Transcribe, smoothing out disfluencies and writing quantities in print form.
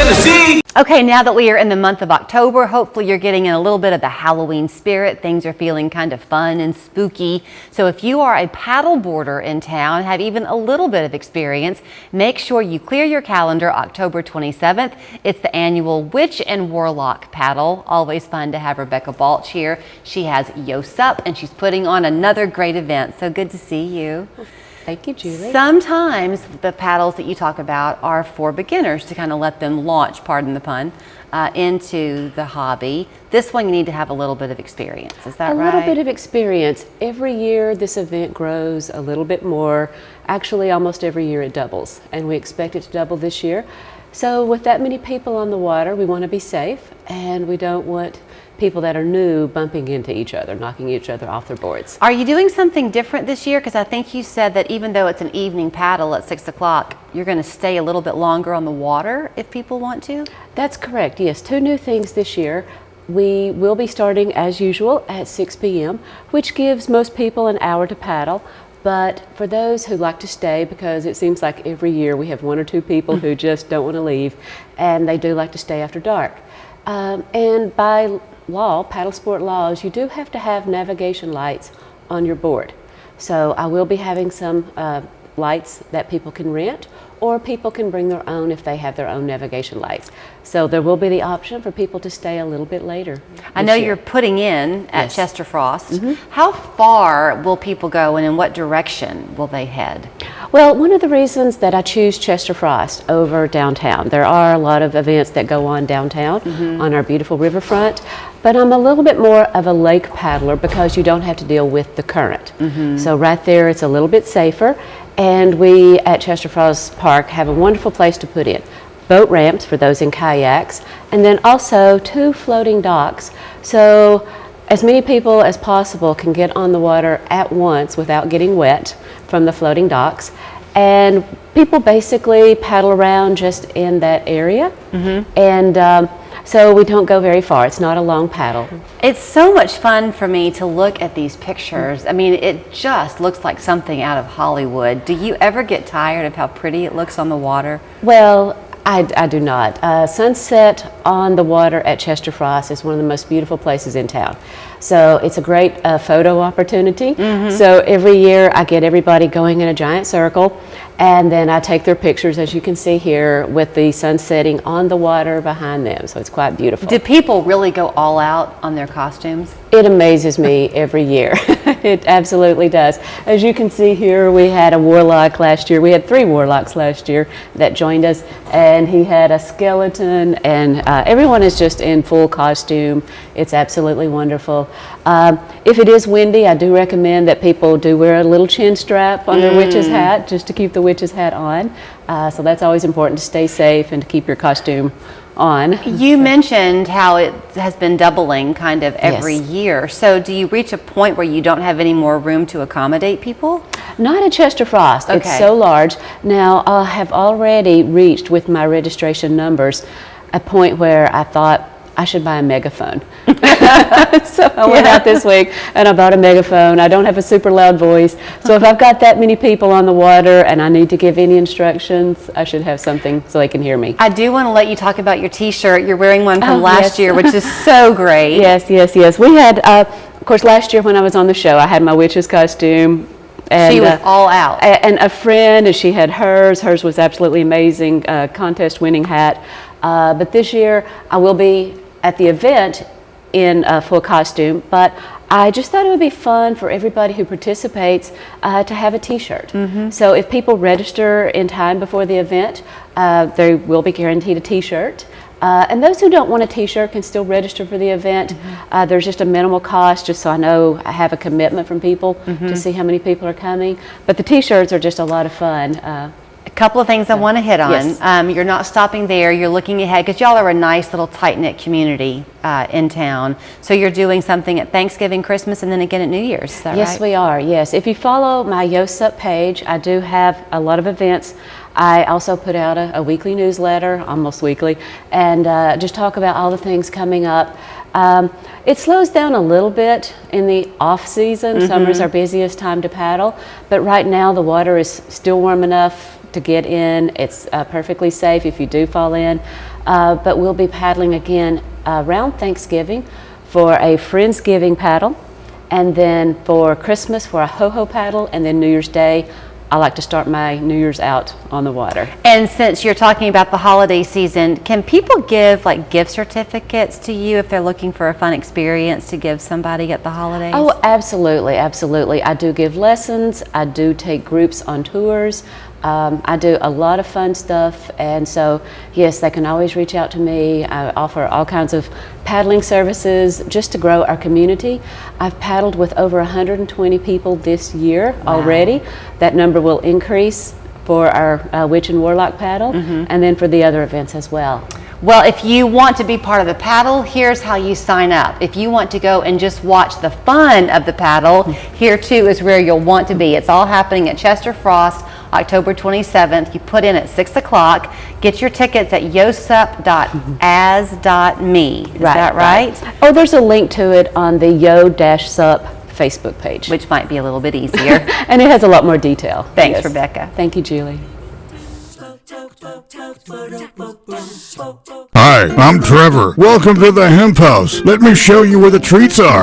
the sea. Okay, now that we are in the month of October, hopefully you're getting in a little bit of the Halloween spirit. Things are feeling kind of fun and spooky. So if you are a paddle boarder in town, have even a little bit of experience, make sure you clear your calendar October 27th. It's the annual Witch and Warlock Paddle. Always fun to have Rebecca Balch here. She has Yo-Sup and she's putting on another great event. So good to see you. Thank you, Julie. Sometimes the paddles that you talk about are for beginners to kind of let them launch, pardon the pun, into the hobby. This one you need to have a little bit of experience, is that right? A little bit of experience. Every year this event grows a little bit more. Actually, almost every year it doubles, and we expect it to double this year. So with that many people on the water, we want to be safe, and we don't want people that are new bumping into each other, knocking each other off their boards. Are you doing something different this year? Because I think you said that even though it's an evening paddle at 6 o'clock, you're going to stay a little bit longer on the water if people want to? That's correct, yes. Two new things this year. We will be starting as usual at 6 p.m., which gives most people an hour to paddle. But for those who like to stay, because it seems like every year we have one or two people who just don't want to leave, and they do like to stay after dark. And by law, paddle sport laws, you do have to have navigation lights on your board. So I will be having some lights that people can rent, or people can bring their own if they have their own navigation lights. So there will be the option for people to stay a little bit later. I know you're putting in at Yes. Chester Frost. How far will people go and in what direction will they head? Well, one of the reasons that I choose Chester Frost over downtown, there are a lot of events that go on downtown on our beautiful riverfront, but I'm a little bit more of a lake paddler because you don't have to deal with the current. So right there it's a little bit safer, and we at Chester Frost Park have a wonderful place to put in. Boat ramps for those in kayaks, and then also 2 floating docks. So as many people as possible can get on the water at once without getting wet from the floating docks. And people basically paddle around just in that area. And so we don't go very far. It's not a long paddle. It's so much fun for me to look at these pictures. I mean, it just looks like something out of Hollywood. Do you ever get tired of how pretty it looks on the water? Well, I do not. Sunset on the water at Chester Frost is one of the most beautiful places in town. So it's a great photo opportunity. So every year I get everybody going in a giant circle, and then I take their pictures, as you can see here, with the sun setting on the water behind them. So it's quite beautiful. Do people really go all out on their costumes? It amazes me every year. It absolutely does. As you can see here, we had a warlock last year. We had 3 warlocks last year that joined us, and he had a skeleton, and everyone is just in full costume. It's absolutely wonderful. If it is windy, I do recommend that people do wear a little chin strap on their witch's hat, just to keep the witch's hat on. So that's always important, to stay safe and to keep your costume on. You mentioned how it has been doubling kind of every year. So do you reach a point where you don't have any more room to accommodate people? Not at Chester Frost. Okay. It's so large. Now, I have already reached, with my registration numbers, a point where I thought I should buy a megaphone. So I went out this week and I bought a megaphone. I don't have a super loud voice, so if I've got that many people on the water and I need to give any instructions, I should have something so they can hear me. I do want to let you talk about your t-shirt. You're wearing one from Oh, last yes. year, which is so great. Yes. We had, of course, last year when I was on the show, I had my witch's costume. And, she was all out. And a friend, and she had hers. Hers was absolutely amazing, contest-winning hat. But this year, I will be at the event in a full costume, but I just thought it would be fun for everybody who participates to have a t-shirt. So if people register in time before the event, they will be guaranteed a t-shirt. And those who don't want a t-shirt can still register for the event. There's just a minimal cost, just so I know I have a commitment from people to see how many people are coming. But the t-shirts are just a lot of fun. A couple of things I want to hit on. Yes. You're not stopping there. You're looking ahead because y'all are a nice little tight-knit community in town. So you're doing something at Thanksgiving, Christmas, and then again at New Year's. Is that right? Yes, we are. Yes. If you follow my Yo-Sup page, I do have a lot of events. I also put out a weekly newsletter, almost weekly, and just talk about all the things coming up. It slows down a little bit in the off season. Summer's our busiest time to paddle, but right now the water is still warm enough to get in. It's perfectly safe if you do fall in. But we'll be paddling again around Thanksgiving for a Friendsgiving paddle, and then for Christmas for a ho-ho paddle, and then New Year's Day I like to start my New Year's out on the water. And since you're talking about the holiday season, can people give like gift certificates to you if they're looking for a fun experience to give somebody at the holidays? Oh, absolutely, absolutely. I do give lessons. I do take groups on tours. I do a lot of fun stuff, and so yes, they can always reach out to me. I offer all kinds of paddling services just to grow our community. I've paddled with over 120 people this year already. That number will increase for our Witch and Warlock Paddle, and then for the other events as well. Well, if you want to be part of the paddle, here's how you sign up. If you want to go and just watch the fun of the paddle, here too is where you'll want to be. It's all happening at Chester Frost, October 27th. You put in at 6 o'clock. Get your tickets at yosup.as.me. Is that right? Oh, there's a link to it on the Yo-Sup Facebook page. Which might be a little bit easier. And it has a lot more detail. Thanks, Rebecca. Thank you, Julie. Hi, I'm Trevor. Welcome to the Hemp House. Let me show you where the treats are.